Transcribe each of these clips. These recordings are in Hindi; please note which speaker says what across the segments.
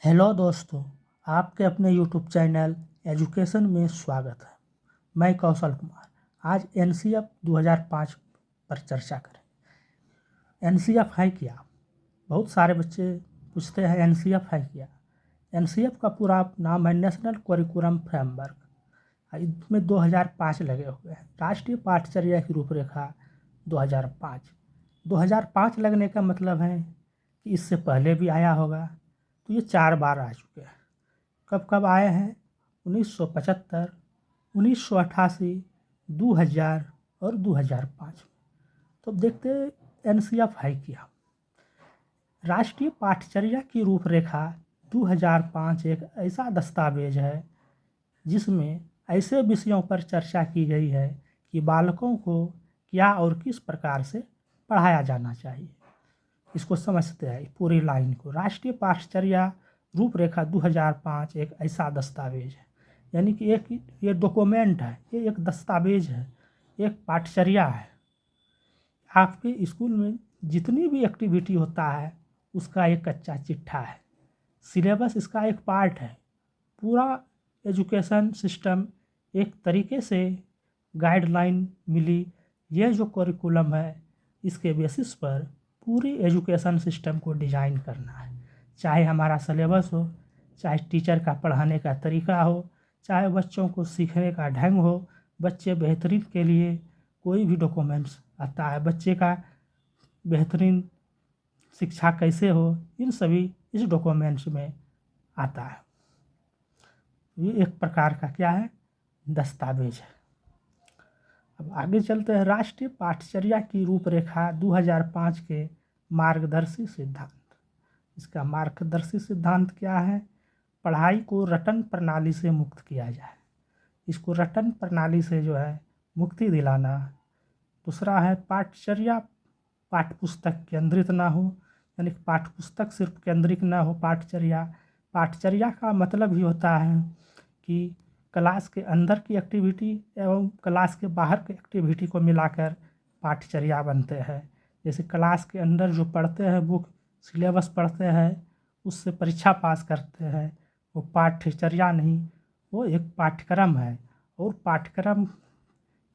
Speaker 1: हेलो दोस्तों, आपके अपने यूट्यूब चैनल एजुकेशन में स्वागत है। मैं कौशल कुमार। आज एनसीएफ 2005 पर चर्चा करें। एनसीएफ है क्या? बहुत सारे बच्चे पूछते हैं एनसीएफ है क्या। एनसीएफ का पूरा नाम है नेशनल करिकुलम फ्रेमवर्क। इसमें 2005 लगे हुए हैं। राष्ट्रीय पाठचर्या की रूपरेखा 2005। 2005 लगने का मतलब है कि इससे पहले भी आया होगा, तो ये 4 बार आ चुके हैं। कब कब आए हैं? 1975, 1988, 2000 और 2005। तो देखते एनसीएफ है क्या। राष्ट्रीय पाठचर्या की रूपरेखा 2005 एक ऐसा दस्तावेज है जिसमें ऐसे विषयों पर चर्चा की गई है कि बालकों को क्या और किस प्रकार से पढ़ाया जाना चाहिए। इसको समझते हैं पूरी लाइन को। राष्ट्रीय पाठचर्या रूपरेखा 2005 एक ऐसा दस्तावेज है, यानी कि एक ये डॉक्यूमेंट है, ये एक दस्तावेज है, एक पाठचर्या है। आपके स्कूल में जितनी भी एक्टिविटी होता है उसका एक कच्चा चिट्ठा है। सिलेबस इसका एक पार्ट है। पूरा एजुकेशन सिस्टम एक तरीके से गाइडलाइन मिली। ये जो करिकुलम है इसके बेसिस पर पूरी एजुकेशन सिस्टम को डिज़ाइन करना है। चाहे हमारा सिलेबस हो, चाहे टीचर का पढ़ाने का तरीका हो, चाहे बच्चों को सीखने का ढंग हो, बच्चे बेहतरीन के लिए कोई भी डॉक्यूमेंट्स आता है। बच्चे का बेहतरीन शिक्षा कैसे हो, इन सभी इस डॉक्यूमेंट्स में आता है। ये एक प्रकार का क्या है? दस्तावेज है। अब आगे चलते हैं। राष्ट्रीय पाठचर्या की रूपरेखा 2005 के मार्गदर्शी सिद्धांत। इसका मार्गदर्शी सिद्धांत क्या है? पढ़ाई को रटन प्रणाली से मुक्त किया जाए। इसको रटन प्रणाली से जो है मुक्ति दिलाना। दूसरा है पाठचर्या पाठ्यपुस्तक केंद्रित ना हो, यानी पाठ्यपुस्तक सिर्फ केंद्रित ना हो। पाठचर्या का मतलब ही होता है कि क्लास के अंदर की एक्टिविटी एवं क्लास के बाहर की एक्टिविटी को मिलाकर पाठचर्या बनते हैं। जैसे क्लास के अंदर जो पढ़ते हैं, बुक सिलेबस पढ़ते हैं, उससे परीक्षा पास करते हैं, वो पाठ्यचर्या नहीं, वो एक पाठ्यक्रम है। और पाठ्यक्रम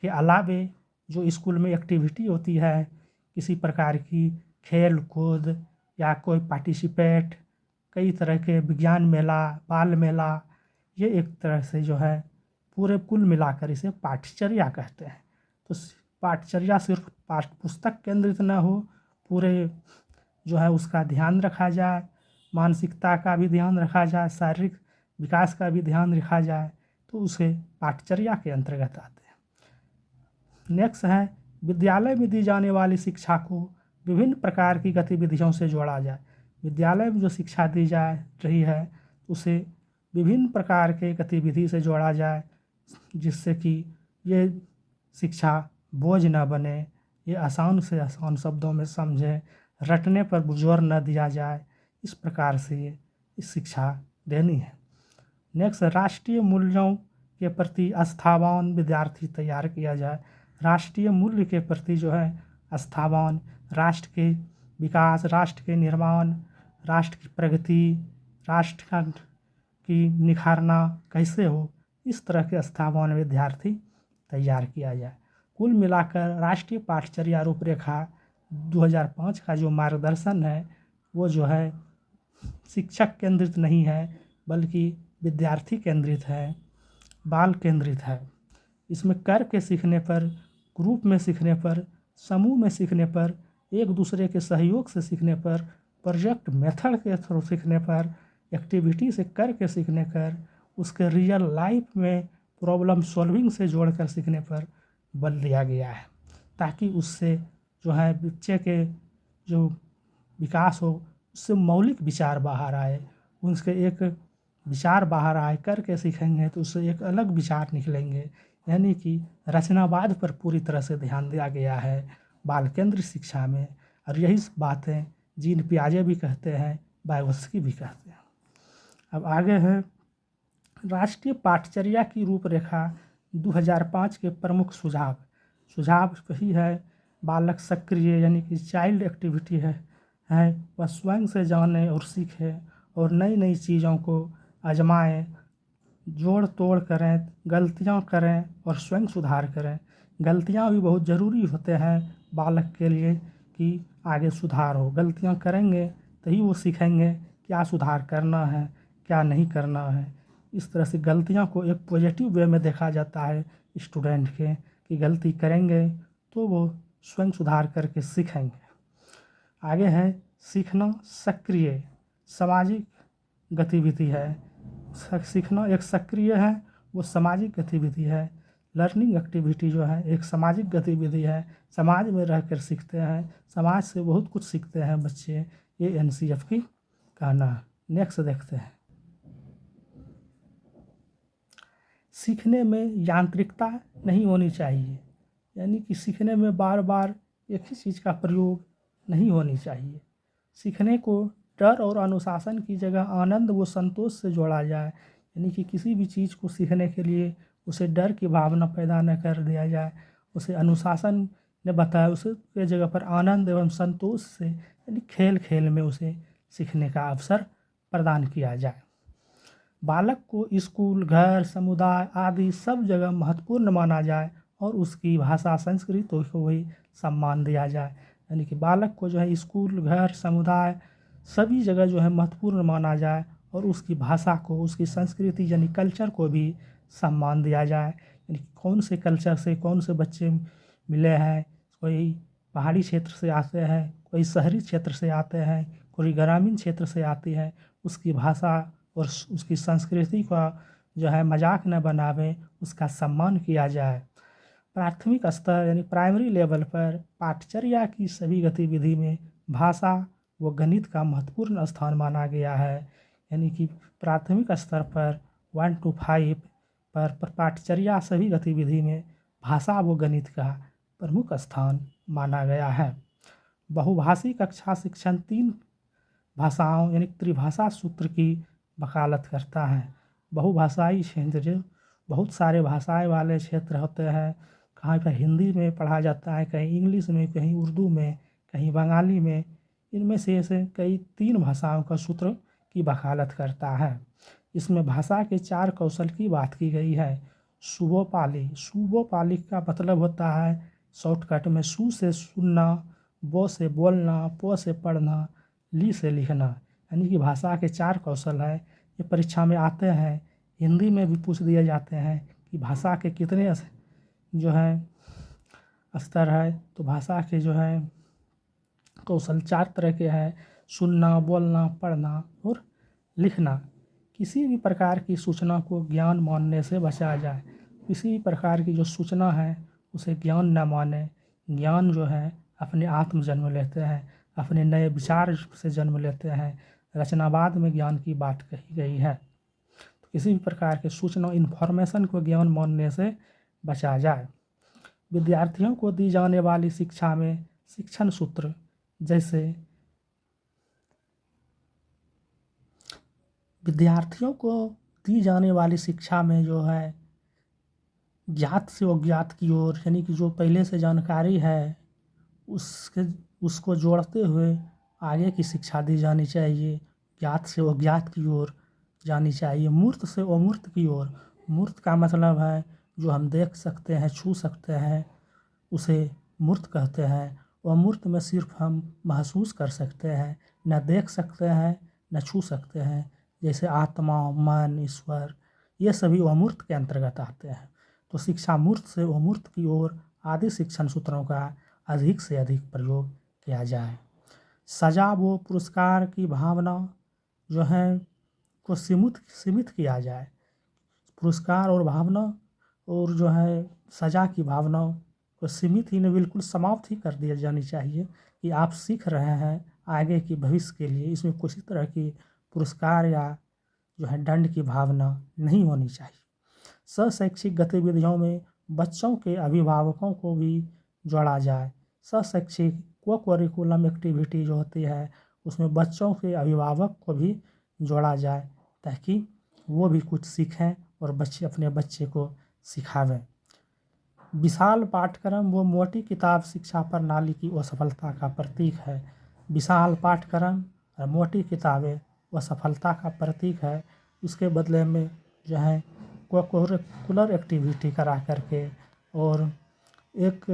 Speaker 1: के अलावे जो स्कूल में एक्टिविटी होती है, किसी प्रकार की खेल कूद या कोई पार्टिसिपेट, कई तरह के विज्ञान मेला, बाल मेला, ये एक तरह से जो है पूरे कुल मिलाकर इसे पाठचर्या कहते हैं। तो पाठचर्या सिर्फ पाठ्यपुस्तक केंद्रित न हो, पूरे जो है उसका ध्यान रखा जाए, मानसिकता का भी ध्यान रखा जाए, शारीरिक विकास का भी ध्यान रखा जाए, तो उसे पाठचर्या के अंतर्गत आते हैं। नेक्स्ट है विद्यालय में दी जाने वाली शिक्षा को विभिन्न प्रकार की गतिविधियों से जोड़ा जाए। विद्यालय में जो शिक्षा दी जा रही है उसे विभिन्न प्रकार के गतिविधि से जोड़ा जाए, जिससे कि ये शिक्षा बोझ न बने, ये आसान से आसान शब्दों में समझें, रटने पर जोर न दिया जाए। इस प्रकार से ये इस शिक्षा देनी है। नेक्स्ट, राष्ट्रीय मूल्यों के प्रति आस्थावान विद्यार्थी तैयार किया जाए। राष्ट्रीय मूल्य के प्रति जो है आस्थावान, राष्ट्र के विकास, राष्ट्र के निर्माण, राष्ट्र की प्रगति, राष्ट्र की निखारना कैसे हो, इस तरह के आस्थावान विद्यार्थी तैयार किया जाए। कुल मिलाकर राष्ट्रीय पाठचर्या रूपरेखा 2005 का जो मार्गदर्शन है वो जो है शिक्षक केंद्रित नहीं है, बल्कि विद्यार्थी केंद्रित है, बाल केंद्रित है। इसमें करके सीखने पर, ग्रुप में सीखने पर, समूह में सीखने पर, एक दूसरे के सहयोग से सीखने पर, प्रोजेक्ट मेथड के थ्रू सीखने पर, एक्टिविटी से करके सीखने पर, उसके रियल लाइफ में प्रॉब्लम सॉल्विंग से जोड़कर सीखने पर बल दिया गया है, ताकि उससे जो है बच्चे के जो विकास हो, उससे मौलिक विचार बाहर आए, उसके एक विचार बाहर आए। करके सीखेंगे तो उससे एक अलग विचार निकलेंगे। यानी कि रचनावाद पर पूरी तरह से ध्यान दिया गया है बाल केंद्र शिक्षा में। और यही बातें जीन पियाजे भी कहते हैं, वाइगोत्स्की भी कहते हैं। अब आगे है राष्ट्रीय पाठचर्या की रूपरेखा 2005 के प्रमुख सुझाव। सुझाव वही है, बालक सक्रिय यानी कि चाइल्ड एक्टिविटी है वह स्वयं से जाने और सीखे और नई नई चीज़ों को आजमाएं, जोड़ तोड़ करें, गलतियां करें और स्वयं सुधार करें। गलतियां भी बहुत ज़रूरी होते हैं बालक के लिए कि आगे सुधार हो। गलतियां करेंगे तभी वो सीखेंगे क्या सुधार करना है, क्या नहीं करना है। इस तरह से गलतियां को एक पॉजिटिव वे में देखा जाता है स्टूडेंट के, कि गलती करेंगे तो वो स्वयं सुधार करके सीखेंगे। आगे है सीखना सक्रिय सामाजिक गतिविधि है। सीखना एक सक्रिय है, वो सामाजिक गतिविधि है। लर्निंग एक्टिविटी जो है एक सामाजिक गतिविधि है, समाज में रहकर सीखते हैं, समाज से बहुत कुछ सीखते हैं बच्चे। ये एनसीएफ की कहना है। नेक्स्ट देखते हैं। सीखने में यांत्रिकता नहीं होनी चाहिए, यानी कि सीखने में बार बार एक ही चीज़ का प्रयोग नहीं होनी चाहिए। सीखने को डर और अनुशासन की जगह आनंद व संतोष से जोड़ा जाए, यानी कि किसी भी चीज़ को सीखने के लिए उसे डर की भावना पैदा न कर दिया जाए। उसे अनुशासन ने बताया उसके जगह पर आनंद एवं संतोष से, यानी खेल खेल में उसे सीखने का अवसर प्रदान किया जाए। बालक को स्कूल, घर, समुदाय आदि सब जगह महत्वपूर्ण माना जाए और उसकी भाषा, संस्कृति को भी सम्मान दिया जाए। यानी कि बालक को जो है स्कूल, घर, समुदाय सभी जगह जो है महत्वपूर्ण माना जाए और उसकी भाषा को, उसकी संस्कृति यानी कल्चर को भी सम्मान दिया जाए। यानी कौन से कल्चर से कौन से बच्चे मिले हैं, कोई पहाड़ी क्षेत्र से आते हैं, कोई शहरी क्षेत्र से आते हैं, कोई ग्रामीण क्षेत्र से आती है, उसकी भाषा और उसकी संस्कृति का जो है मजाक न बनावे, उसका सम्मान किया जाए। प्राथमिक स्तर यानी प्राइमरी लेवल पर पाठचर्या की सभी गतिविधि में भाषा व गणित का महत्वपूर्ण स्थान माना गया है। यानी कि प्राथमिक स्तर पर 1 to 5 पर पाठचर्या सभी गतिविधि में भाषा व गणित का प्रमुख स्थान माना गया है। बहुभाषी कक्षा शिक्षण 3 भाषाओं यानी त्रिभाषा सूत्र की वकालत करता है। बहुभाषाई क्षेत्र बहुत सारे भाषाएं वाले क्षेत्र होते हैं। कहाँ पर हिंदी में पढ़ा जाता है, कहीं इंग्लिश में, कहीं उर्दू में, कहीं बंगाली में। इनमें से कई 3 भाषाओं का सूत्र की वकालत करता है। इसमें भाषा के 4 कौशल की बात की गई है। सुबोपाली, सुबोपाली का मतलब होता है शॉर्टकट में सु से सुनना, बो से बोलना, पो से पढ़ना, ली से लिखना। यानी कि भाषा के 4 कौशल है। ये परीक्षा में आते हैं, हिंदी में भी पूछ दिए जाते हैं कि भाषा के कितने जो है स्तर है। तो भाषा के जो है कौशल 4 तरह के हैं: सुनना, बोलना, पढ़ना और लिखना। किसी भी प्रकार की सूचना को ज्ञान मानने से बचा जाए। किसी भी प्रकार की जो सूचना है उसे ज्ञान न माने। ज्ञान जो है अपने आत्म जन्म लेते हैं, अपने नए विचार से जन्म लेते हैं। रचनावाद में ज्ञान की बात कही गई है। तो किसी भी प्रकार के सूचना, इन्फॉर्मेशन को ज्ञान मानने से बचा जाए। विद्यार्थियों को दी जाने वाली शिक्षा में शिक्षण सूत्र जैसे विद्यार्थियों को दी जाने वाली शिक्षा में जो है ज्ञात से अज्ञात की ओर, यानी कि जो पहले से जानकारी है उसको जोड़ते हुए आगे की शिक्षा दी जानी चाहिए। ज्ञात से अज्ञात की ओर जानी चाहिए। मूर्त से अमूर्त की ओर। मूर्त का मतलब है जो हम देख सकते हैं, छू सकते हैं, उसे मूर्त कहते हैं। अमूर्त में सिर्फ हम महसूस कर सकते हैं, न देख सकते हैं, न छू सकते हैं। जैसे आत्मा, मन, ईश्वर, ये सभी अमूर्त के अंतर्गत आते हैं। तो शिक्षा मूर्त से अमूर्त की ओर आदि शिक्षण सूत्रों का अधिक से अधिक प्रयोग किया जाए। सजा व पुरस्कार की भावना जो है को सीमित किया जाए। पुरस्कार और भावना और जो है सजा की भावना को सीमित ही नहीं, बिल्कुल समाप्त ही कर दिया जानी चाहिए कि आप सीख रहे हैं आगे की भविष्य के लिए। इसमें किसी तरह की पुरस्कार या जो है दंड की भावना नहीं होनी चाहिए। शैक्षिक गतिविधियों में बच्चों के अभिभावकों को भी जोड़ा जाए। शैक्षिक को-करिकुलम एक्टिविटी जो होती है उसमें बच्चों के अभिभावक को भी जोड़ा जाए ताकि वो भी कुछ सीखें और बच्चे अपने बच्चे को सिखावें। विशाल पाठ्यक्रम व मोटी किताब शिक्षा प्रणाली की असफलता का प्रतीक है। विशाल पाठ्यक्रम और मोटी किताबें वह सफलता का प्रतीक है। उसके बदले में जो है कोकुलर एक्टिविटी करा करके और एक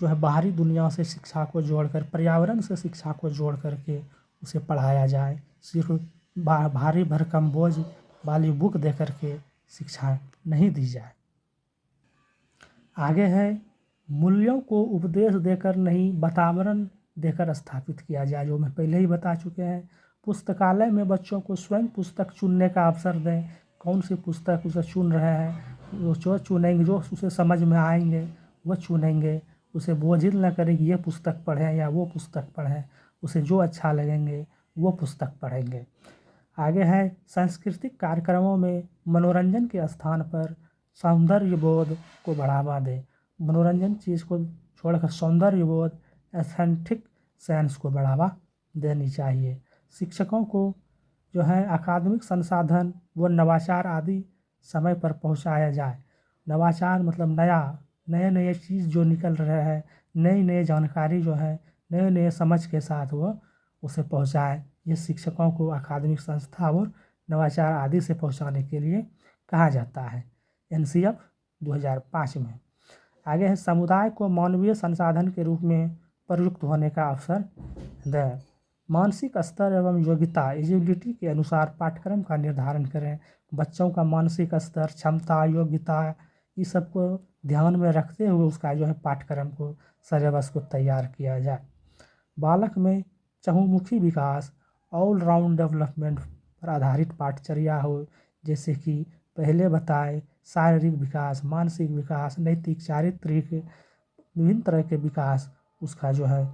Speaker 1: जो है बाहरी दुनिया से शिक्षा को जोड़कर, पर्यावरण से शिक्षा को जोड़ करके उसे पढ़ाया जाए। सिर्फ भारी भरकम बोझ वाली बुक दे करके शिक्षा नहीं दी जाए। आगे है मूल्यों को उपदेश देकर नहीं, वातावरण देकर स्थापित किया जाए, जो मैं पहले ही बता चुके हैं। पुस्तकालय में बच्चों को स्वयं पुस्तक चुनने का अवसर दें। कौन सी पुस्तक उसे चुन रहे हैं, वो जो चुनेंगे, जो उसे समझ में आएंगे वह चुनेंगे। उसे बोझिल न करें कि ये पुस्तक पढ़ें या वो पुस्तक पढ़ें। उसे जो अच्छा लगेंगे वो पुस्तक पढ़ेंगे। आगे है सांस्कृतिक कार्यक्रमों में मनोरंजन के स्थान पर सौंदर्य बोध को बढ़ावा दें। मनोरंजन चीज़ को छोड़कर सौंदर्य बोध, एस्थेटिक सेंस को बढ़ावा देनी चाहिए। शिक्षकों को जो है अकादमिक संसाधन व नवाचार आदि समय पर पहुंचाया जाए। नवाचार मतलब नए नए चीज़ जो निकल रहे हैं, नई नई जानकारी जो है नए नए समझ के साथ वो उसे पहुंचाए। ये शिक्षकों को अकादमिक संस्था और नवाचार आदि से पहुंचाने के लिए कहा जाता है NCF 2005 में। आगे है समुदाय को मानवीय संसाधन के रूप में प्रयुक्त होने का अवसर दें। मानसिक स्तर एवं योग्यता एलिजिबिलिटी के अनुसार पाठ्यक्रम का निर्धारण करें। बच्चों का मानसिक स्तर, क्षमता, योग्यता, इस सब को ध्यान में रखते हुए उसका जो है पाठ्यक्रम को, सिलेबस को तैयार किया जाए। बालक में चहुमुखी विकास, ऑल राउंड डेवलपमेंट पर आधारित पाठचर्या हो, जैसे कि पहले बताए शारीरिक विकास, मानसिक विकास, नैतिक, चारित्रिक, विभिन्न तरह के विकास, उसका जो है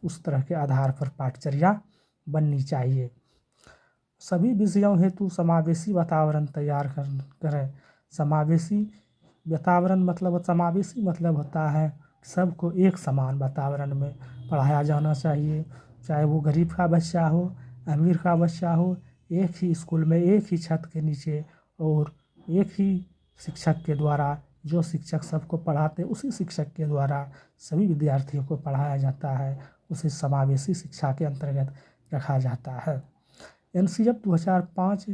Speaker 1: उस तरह के आधार पर पाठचर्या बननी चाहिए। सभी विषयों हेतु समावेशी वातावरण तैयार करें। समावेशी वातावरण मतलब, समावेशी मतलब होता है सबको एक समान वातावरण में पढ़ाया जाना चाहिए। चाहे वो गरीब का बच्चा हो, अमीर का बच्चा हो, एक ही स्कूल में, एक ही छत के नीचे और एक ही शिक्षक के द्वारा, जो शिक्षक सबको पढ़ाते उसी शिक्षक के द्वारा सभी विद्यार्थियों को पढ़ाया जाता है। उसे समावेशी शिक्षा के अंतर्गत रखा जाता है। NCF 2005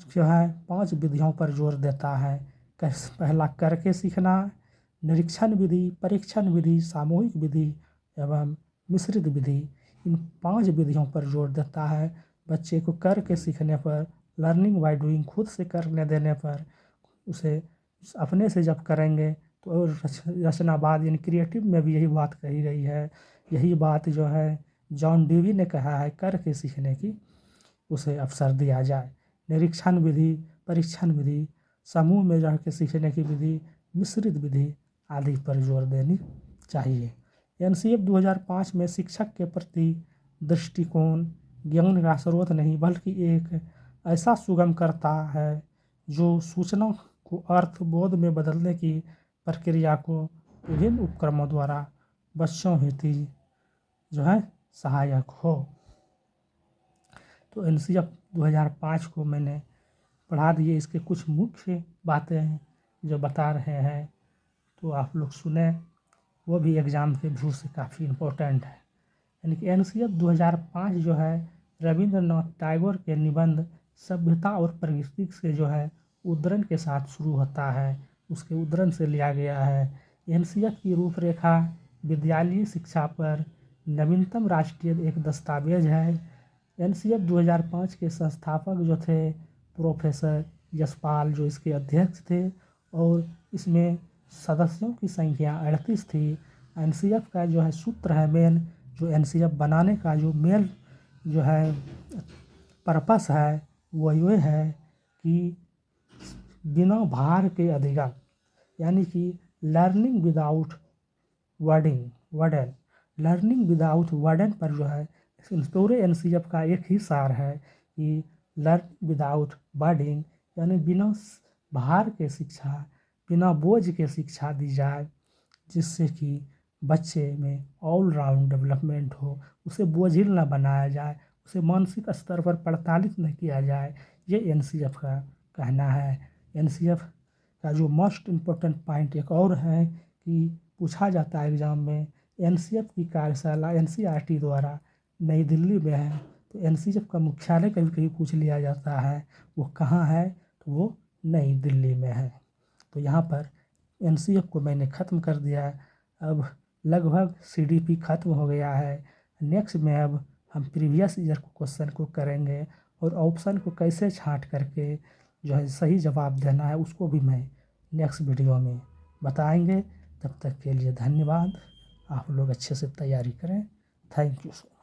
Speaker 1: जो है 5 विधियों पर जोर देता है। पहला करके सीखना, निरीक्षण विधि, परीक्षण विधि, सामूहिक विधि एवं मिश्रित विधि। इन 5 विधियों पर जोर देता है। बच्चे को करके सीखने पर, लर्निंग बाय डूइंग, खुद से करने देने पर, उसे अपने से जब करेंगे तो रचनावाद यानी क्रिएटिव में भी यही बात कही गई है। यही बात जो है जॉन डेवी ने कहा है, करके सीखने की उसे अवसर दिया जाए। निरीक्षण विधि, परीक्षण विधि, समूह में रह के सीखने की विधि, मिश्रित विधि आदि पर जोर देनी चाहिए। NCF 2005 में शिक्षक के प्रति दृष्टिकोण ज्ञान का स्रोत नहीं बल्कि एक ऐसा सुगम करता है जो सूचना को अर्थ बोध में बदलने की प्रक्रिया को विभिन्न उपक्रमों द्वारा बच्चों हेतु जो है सहायक हो। तो NCF 2005 को मैंने पढ़ा दिए। इसके कुछ मुख्य बातें हैं जो बता रहे हैं, तो आप लोग सुने, वो भी एग्ज़ाम के व्यू से काफ़ी इम्पोर्टेंट है। यानी कि NCF 2005 जो है रविंद्रनाथ टैगोर के निबंध सभ्यता और प्रकृति से जो है उद्धरण के साथ शुरू होता है, उसके उद्धरण से लिया गया है। NCF की रूपरेखा विद्यालयी शिक्षा पर नवीनतम राष्ट्रीय एक दस्तावेज है। NCF 2005 के संस्थापक जो थे प्रोफेसर यशपाल, जो इसके अध्यक्ष थे, और इसमें सदस्यों की संख्या 38 थी। NCF का जो है सूत्र है मेन, जो NCF बनाने का जो मेन जो है पर्पस है वो ये है कि बिना भार के अधिगम, यानी कि लर्निंग विदाउट वर्डन, लर्निंग विदाउट वर्डन पर जो है पूरे NCF का एक ही सार है कि लर्न विदाउट बर्डन, यानी बिना भार के शिक्षा, बिना बोझ के शिक्षा दी जाए, जिससे कि बच्चे में ऑल राउंड डेवलपमेंट हो, उसे बोझिल न बनाया जाए, उसे मानसिक स्तर पर प्रताड़ित न किया जाए। ये NCF का कहना है। NCF का जो मोस्ट इम्पोर्टेंट पॉइंट एक और है कि पूछा जाता है एग्ज़ाम में, NCF की कार्यशाला NCERT द्वारा नई दिल्ली में है, तो एनसीएफ का मुख्यालय कभी कभी पूछ लिया जाता है वो कहाँ है, तो वो नई दिल्ली में है। तो यहाँ पर एनसीएफ को मैंने ख़त्म कर दिया है। अब लगभग सीडीपी ख़त्म हो गया है। नेक्स्ट में अब हम प्रीवियस ईयर को क्वेश्चन को करेंगे और ऑप्शन को कैसे छांट करके जो है सही जवाब देना है उसको भी मैं नेक्स्ट वीडियो में बताएंगे। तब तक के लिए धन्यवाद। आप लोग अच्छे से तैयारी करें। Thank you so much.